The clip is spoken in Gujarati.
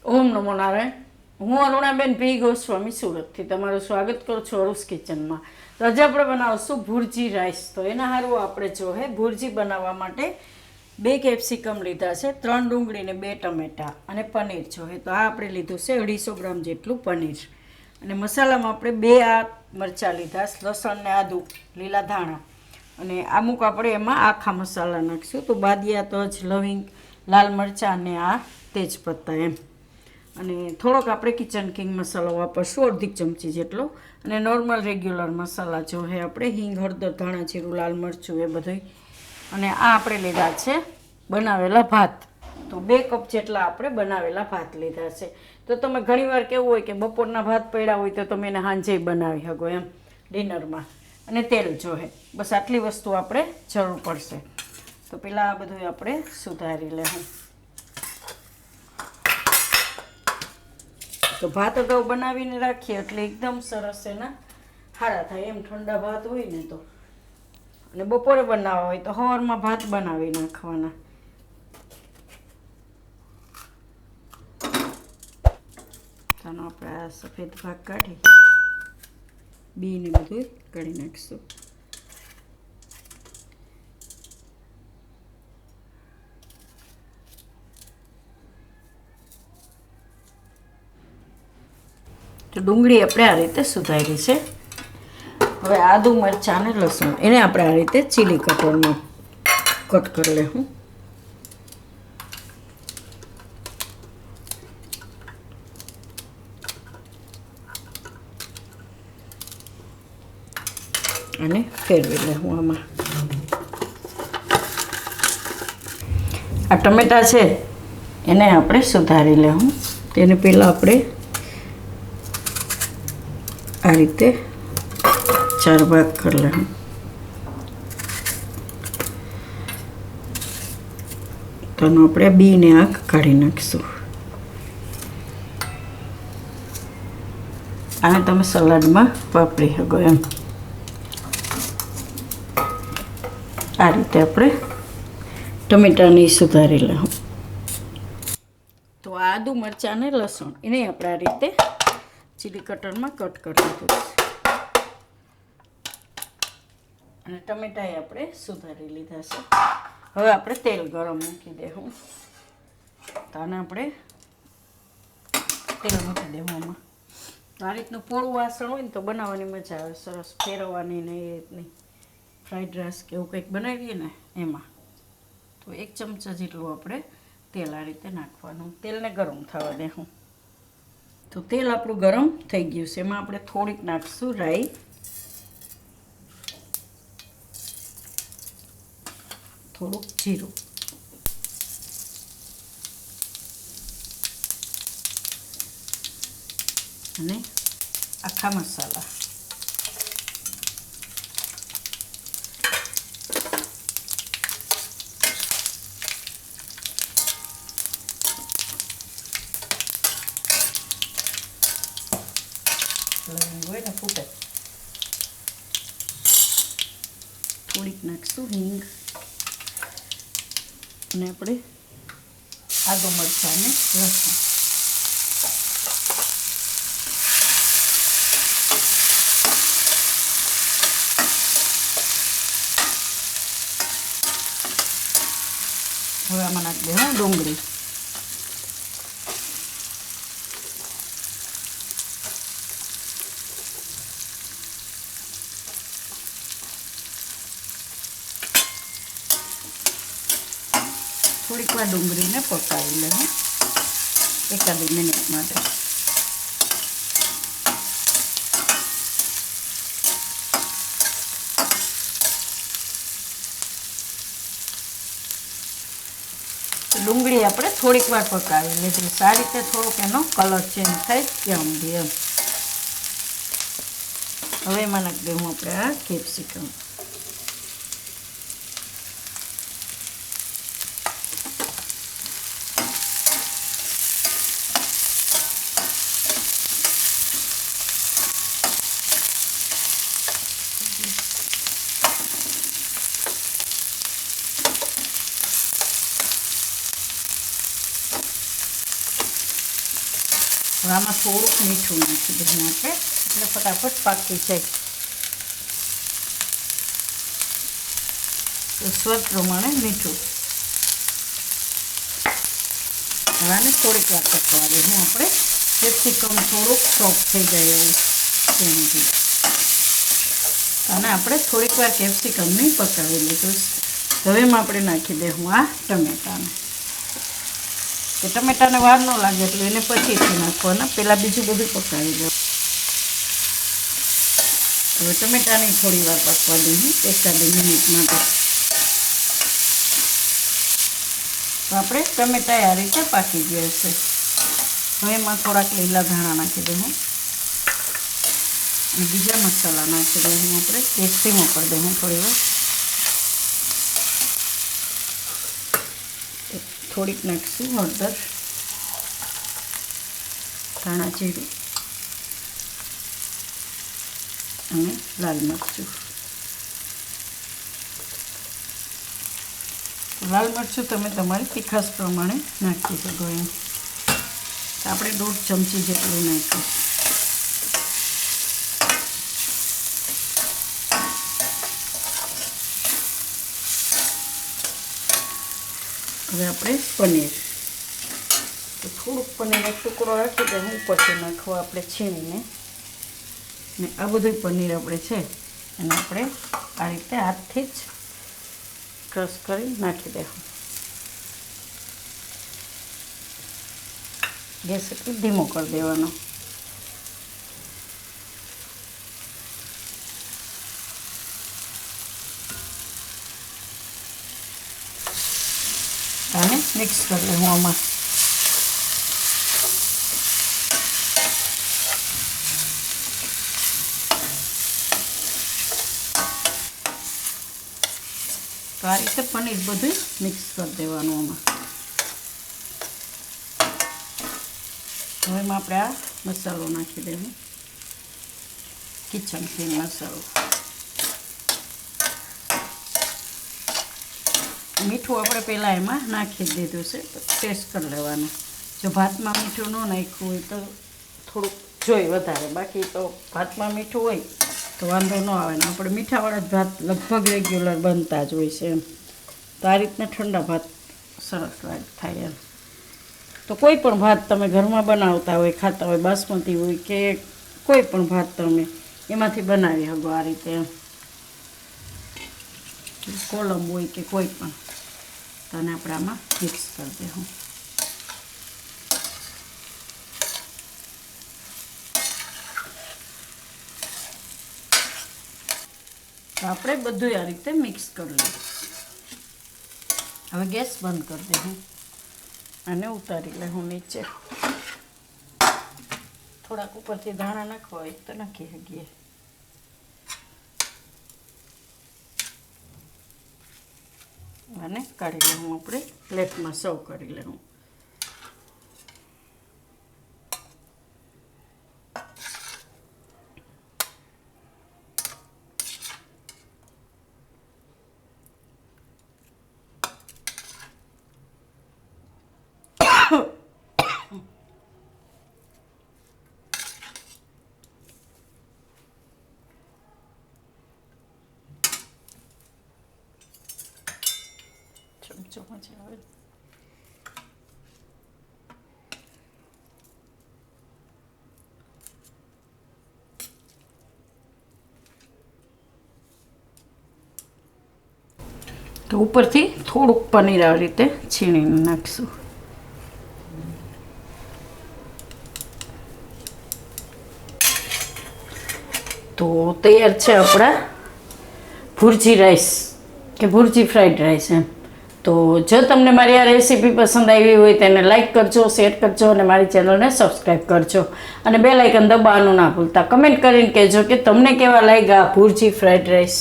ઓમ નમો નારાયણ. હું અરુણાબેન પી ગોસ્વામી સુરતથી તમારું સ્વાગત કરું છું અરુસ કિચનમાં. તો આજે આપણે બનાવશું ભુરજી રાઈસ. તો એના સારું આપણે જો હે ભુરજી બનાવવા માટે 2 કેપ્સિકમ લીધા છે, 3 ડુંગળી ને 2 ટમેટા અને પનીર જો હે. તો આ આપણે લીધું છે 250 ગ્રામ જેટલું પનીર. અને મસાલામાં આપણે 2 આ મરચાં લીધા, લસણ ને આદું, લીલા ધાણા અને અમુક આપણે એમાં આખા મસાલા નાખીશું. તો બાદિયા, તજ, લવિંગ, લાલ મરચાં અને આ તેજપત્તા એમ. અને થોડોક આપણે કિચન કિંગ મસાલો વાપરશું, અડધી ચમચી જેટલો. અને નોર્મલ રેગ્યુલર મસાલા જો હે આપણે હિંગ, હળદર, ધાણા જીરું, લાલ મરચું એ બધું. અને આ આપણે લીધા છે બનાવેલા ભાત. તો 2 કપ જેટલા આપણે બનાવેલા ભાત લીધા છે. તો તમે ઘણીવાર કેવું હોય કે બપોરના ભાત પડ્યા હોય તો તમે એને સાંજે બનાવી શકો એમ ડિનરમાં. અને તેલ જો હે, બસ આટલી વસ્તુ આપણે જરૂર પડશે. તો પહેલાં આ બધું આપણે સુધારી લેવું. તો ભાત અગાઉ બનાવીને રાખીએ એટલે એકદમ સરસ એના સારા થાય એમ. ઠંડા ભાત હોય ને તો, અને બપોરે બનાવવા હોય તો સવારમાં ભાત બનાવી નાખવાના. ચાલો આપણે આ સફેદ ભાગ કાઢી બીને બધું કાઢી નાખીશું. તો ડુંગળી આપણે આ રીતે સુધારી છે. હવે આદુ, મરચાં અને લસણ એને આપણે આ રીતે ચીલી કટરમાં કટ કરી લેવું. અને ફેરવી લેવું આમાં. આ ટમેટાં છે એને આપણે સુધારી લેવું. તેને પહેલાં આપણે આ રીતે 4 ભાગ કરી લેવું. તો આપણે બીને આંખ કાઢી નાખીશું. આને તમે સલાડમાં વાપરી શકો એમ. આ રીતે આપણે ટમેટાને સુધારી લેવું. તો આદુ, મરચાં અને લસણ એને આપણે આ રીતે ચીલી કટરમાં કટ કરી દીધું. અને ટમેટા આપણે સુધારી લીધા છે. હવે આપણે તેલ ગરમ મૂકી દેવું. તો આને આપણે તેલ મૂકી દેવું આમાં. આ રીતનું પોળું વાસણ હોય ને તો બનાવવાની મજા આવે, સરસ ફેરવવાની ને એ રીતની. ફ્રાઈડ રાઈસ કે એવું કંઈક બનાવીએ ને એમાં. તો 1 ચમચા જેટલું આપણે તેલ આ રીતે નાખવાનું. તેલને ગરમ થવા દેવું. તો તેલ આપણું ગરમ થઈ ગયું છે. એમાં આપણે થોડીક નાખીશું રાઈ, થોડુંક જીરું અને આખા મસાલા. લવિંગ હોય ને ફૂટે. થોડીક નાખીશું હિંગ અને આપણે આદુ, મરચાં અને લસણ. હવે આમાં નાખી દેવું ડુંગળી. થોડીક વાર ડુંગળીને પકાવી લેવું, 1-2 મિનિટ માટે. ડુંગળી આપણે થોડીક વાર પકાવી લીધી. સારી રીતે થોડોક એનો કલર ચેન્જ થાય ત્યાં સુધી એમ. હવે એમાં નાખી દઉં આપણે આ કેપ્સિકમ. હવે આમાં થોડુંક મીઠું નાખી દઉં આપણે એટલે ફટાફટ પાકી જાય. તો સ્વાદ પ્રમાણે મીઠું. હવે આને થોડીક વાર પકવા દઉં આપણે. કેપ્સિકમ થોડુંક સોફ્ટ થઈ જાય એવું તેનાથી. અને આપણે થોડીક વાર કેપ્સિકમને પકાવી લીધું. હવે એમાં આપણે નાખી દઉં આ ટમેટાને. કે ટમેટાને વાર ન લાગે એટલે એને પછીથી નાખવાના, પહેલાં બીજું બધું પકાવી દઉં. હવે ટમેટાને થોડી વાર પકવા દઉં 1-2 મિનિટ માટે. તો આપણે ટમેટા આ રીતે પાકી ગયા છે. હવે એમાં થોડાક લીલા ધાણા નાખી દઉં. અને બીજા મસાલા નાખી દઉં. આપણે ગેસ ધીમો કરી દઉં થોડી વાર. થોડીક નાખીશું હળદર, ધાણા જીરું અને લાલ મરચું. લાલ મરચું તમે તમારી તીખાશ પ્રમાણે નાખી શકો એમ. આપણે 1.5 ચમચી જેટલું નાખીશું. હવે આપણે પનીર, તો થોડુંક પનીર એક ટુકડો રાખી દે ઉપરથી નાખવા આપણે છીણીને. ને આ બધું પનીર આપણે છે એને આપણે આ રીતે હાથથી જ ક્રશ કરી નાખી દેવું. ગેસ એટલી ધીમો કરી દેવાનો. અને મિક્સ કરી લઉં આમાં. તો આ રીતે પનીર બધું મિક્સ કરી દેવાનું આમાં. હવે એમાં આપણે આ મસાલો નાખી દેવું, કિચન કિંગ મસાલો. મીઠું આપણે પહેલાં એમાં નાખી દીધું છે, ટેસ્ટ કરી લેવાનું. જો ભાતમાં મીઠું ન નાખ્યું હોય તો થોડુંક જોઈ વધારે, બાકી તો ભાતમાં મીઠું હોય તો વાંધો ન આવે ને. આપણે મીઠાવાળા જ ભાત લગભગ રેગ્યુલર બનતા જ હોય છે એમ. તો આ રીતના ઠંડા ભાત સરસ થાય એમ. તો કોઈ પણ ભાત તમે ઘરમાં બનાવતા હોય, ખાતા હોય, બાસમતી હોય કે કોઈ પણ ભાત તમે એમાંથી બનાવી શકો આ રીતે એમ. કોલમ હોય કે કોઈ પણ. તો આને આપણે આમાં મિક્સ કરી દઉં. તો આપણે બધું આ રીતે મિક્સ કરી લઈએ. હવે ગેસ બંધ કરી દઉં અને ઉતારી લઉં નીચે. થોડાક ઉપરથી ધાણા નાખવા હોય તો નાખી શકીએ. અને કાઢી લઉં આપણે પ્લેટમાં સર્વ કરી લઉં. ચમચો મજા આવે. તો ઉપરથી થોડુંક પનીર આવી રીતે છીણીને નાખશું. તો તૈયાર છે આપણા ભુરજી રાઈસ કે ભુરજી ફ્રાઈડ રાઈસ એમ. તો જો તમને મારી આ રેસીપી પસંદ આવી હોય તેને લાઇક કરજો, શેર કરજો અને મારી ચેનલને સબસ્ક્રાઈબ કરજો. અને બેલ આઇકન દબાવવાનું ના ભૂલતા. કમેન્ટ કરીને કહેજો કે તમને કેવા લાગ્યા ભુરજી ફ્રાઈડ રાઈસ.